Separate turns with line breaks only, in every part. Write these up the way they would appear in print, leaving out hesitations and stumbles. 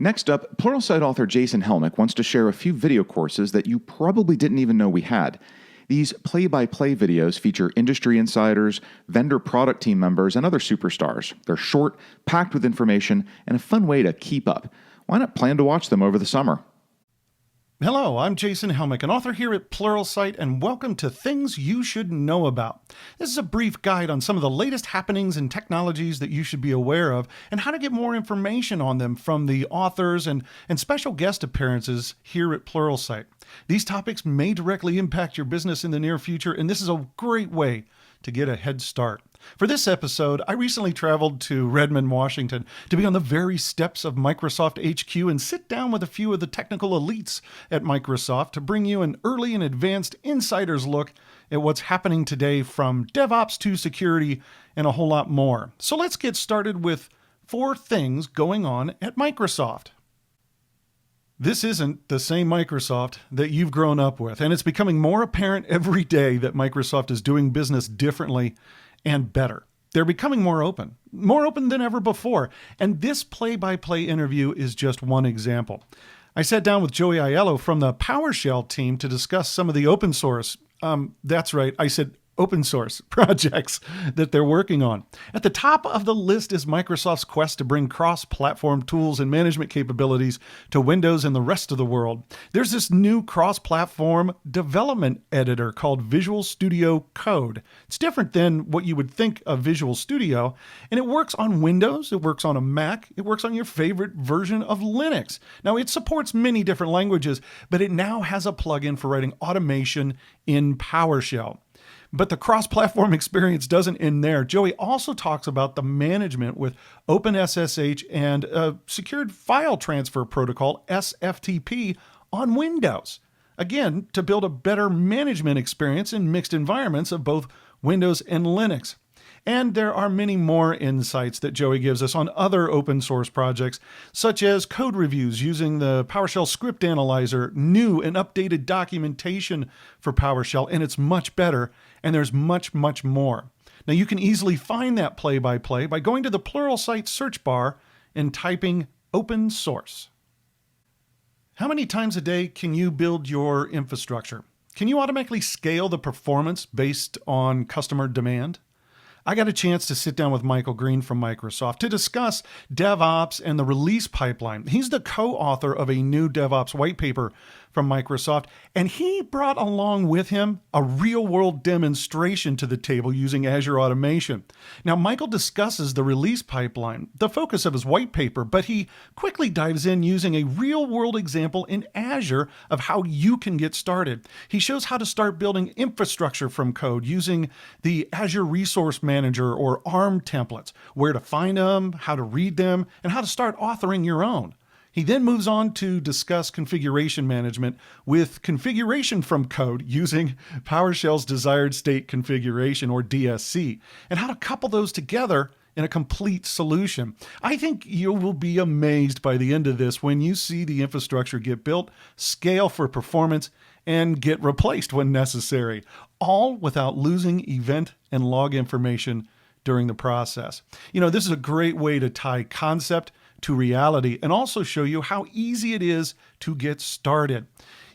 Next up, Pluralsight author Jason Helmick wants to share a few video courses that you probably didn't even know we had. These play-by-play videos feature industry insiders, vendor product team members, and other superstars. They're short, packed with information, and a fun way to keep up. Why not plan to watch them over the summer?
Hello, I'm Jason Helmick, an author here at Pluralsight, and welcome to Things You Should Know About. This is a brief guide on some of the latest happenings and technologies that you should be aware of, and how to get more information on them from the authors and special guest appearances here at Pluralsight. These topics may directly impact your business in the near future, and this is a great way to get a head start. For this episode, I recently traveled to Redmond, Washington to be on the very steps of Microsoft HQ and sit down with a few of the technical elites at Microsoft to bring you an early and advanced insider's look at what's happening today, from DevOps to security and a whole lot more. So let's get started with 4 things going on at Microsoft. This isn't the same Microsoft that you've grown up with, and it's becoming more apparent every day that Microsoft is doing business differently and better. They're becoming more open than ever before, and this play-by-play interview is just one example. I sat down with Joey Aiello from the PowerShell team to discuss some of the open source, that's right, I said open source projects that they're working on. At the top of the list is Microsoft's quest to bring cross-platform tools and management capabilities to Windows and the rest of the world. There's this new cross-platform development editor called Visual Studio Code. It's different than what you would think of Visual Studio, and it works on Windows, it works on a Mac, it works on your favorite version of Linux. Now, it supports many different languages, but it now has a plugin for writing automation in PowerShell. But the cross-platform experience doesn't end there. Joey also talks about the management with OpenSSH and a secured file transfer protocol, SFTP, on Windows. Again, to build a better management experience in mixed environments of both Windows and Linux. And there are many more insights that Joey gives us on other open source projects, such as code reviews using the PowerShell script analyzer, new and updated documentation for PowerShell, and it's much better, and there's much, much more. Now, you can easily find that play-by-play by going to the Pluralsight search bar and typing open source. How many times a day can you build your infrastructure? Can you automatically scale the performance based on customer demand? I got a chance to sit down with Michael Green from Microsoft to discuss DevOps and the release pipeline. He's the co-author of a new DevOps white paper from Microsoft, and he brought along with him a real-world demonstration to the table using Azure Automation. Now, Michael discusses the release pipeline, the focus of his white paper, but he quickly dives in using a real-world example in Azure of how you can get started. He shows how to start building infrastructure from code using the Azure Resource Manager or ARM templates, where to find them, how to read them, and how to start authoring your own. He then moves on to discuss configuration management with configuration from code using PowerShell's desired state configuration, or DSC, and how to couple those together in a complete solution. I think you will be amazed by the end of this when you see the infrastructure get built, scale for performance, and get replaced when necessary, all without losing event and log information during the process. You know, this is a great way to tie concept to reality and also show you how easy it is to get started.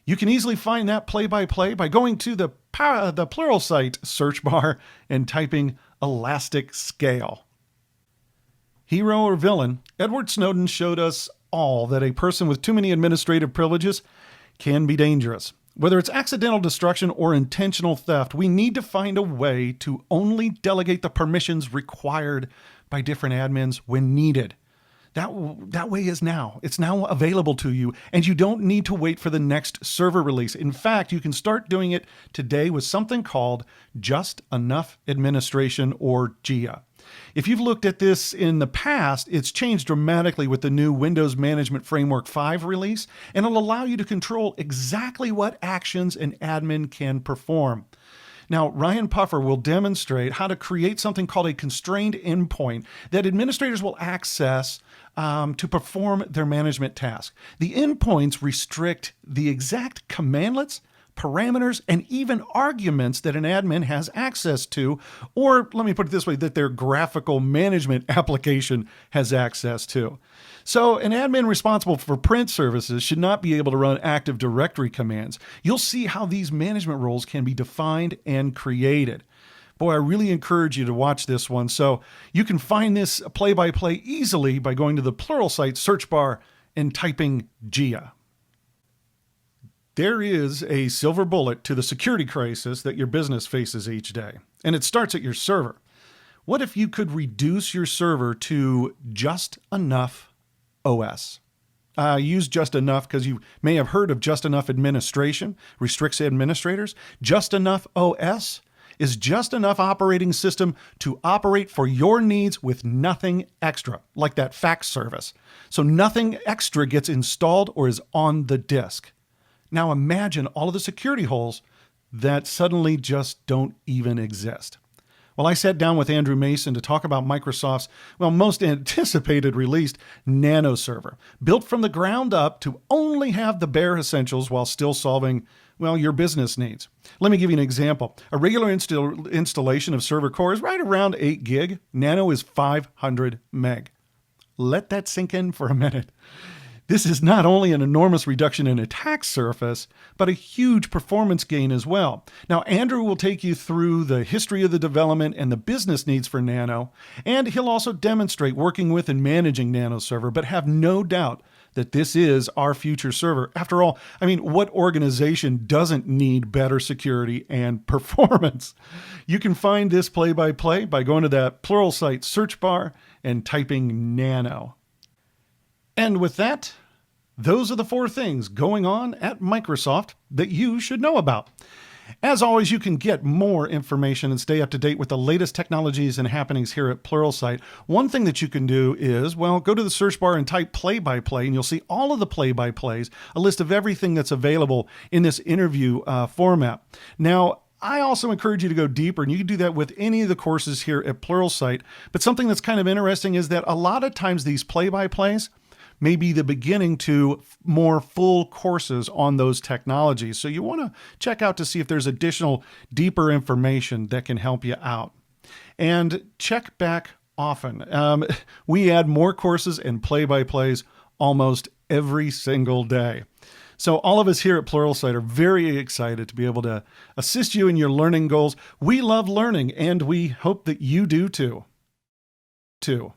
You can easily find that play-by-play by going to the Pluralsight search bar and typing elastic scale. Hero or villain, Edward Snowden showed us all that a person with too many administrative privileges can be dangerous. Whether it's accidental destruction or intentional theft, we need to find a way to only delegate the permissions required by different admins when needed. That way is now. It's now available to you, and you don't need to wait for the next server release. In fact, you can start doing it today with something called Just Enough Administration, or JIA. If you've looked at this in the past, it's changed dramatically with the new Windows Management Framework 5 release, and it'll allow you to control exactly what actions an admin can perform. Now, Ryan Puffer will demonstrate how to create something called a constrained endpoint that administrators will access to perform their management task. The endpoints restrict the exact commandlets, parameters, and even arguments that an admin has access to, or let me put it this way, that their graphical management application has access to. So an admin responsible for print services should not be able to run Active Directory commands. You'll see how these management roles can be defined and created. Boy, I really encourage you to watch this one. So you can find this play-by-play easily by going to the Pluralsight search bar and typing GIA. There is a silver bullet to the security crisis that your business faces each day, and it starts at your server. What if you could reduce your server to just enough OS? I use just enough because you may have heard of just enough administration, restricts administrators. Just enough OS is just enough operating system to operate for your needs with nothing extra, like that fax service. So nothing extra gets installed or is on the disk. Now imagine all of the security holes that suddenly just don't even exist. Well, I sat down with Andrew Mason to talk about Microsoft's, most anticipated release, Nano Server, built from the ground up to only have the bare essentials while still solving, your business needs. Let me give you an example. A regular installation of server core is right around 8 gig. Nano is 500 meg. Let that sink in for a minute. This is not only an enormous reduction in attack surface, but a huge performance gain as well. Now, Andrew will take you through the history of the development and the business needs for Nano, and he'll also demonstrate working with and managing Nano Server, but have no doubt that this is our future server. After all, what organization doesn't need better security and performance? You can find this play-by-play by going to that Pluralsight search bar and typing Nano. And with that, those are the 4 things going on at Microsoft that you should know about. As always, you can get more information and stay up to date with the latest technologies and happenings here at Pluralsight. One thing that you can do is, go to the search bar and type play-by-play, and you'll see all of the play-by-plays, a list of everything that's available in this interview format. Now, I also encourage you to go deeper, and you can do that with any of the courses here at Pluralsight. But something that's kind of interesting is that a lot of times these play-by-plays may be the beginning to more full courses on those technologies. So you want to check out to see if there's additional, deeper information that can help you out. And check back often. We add more courses and play-by-plays almost every single day. So all of us here at Pluralsight are very excited to be able to assist you in your learning goals. We love learning, and we hope that you do too. Two.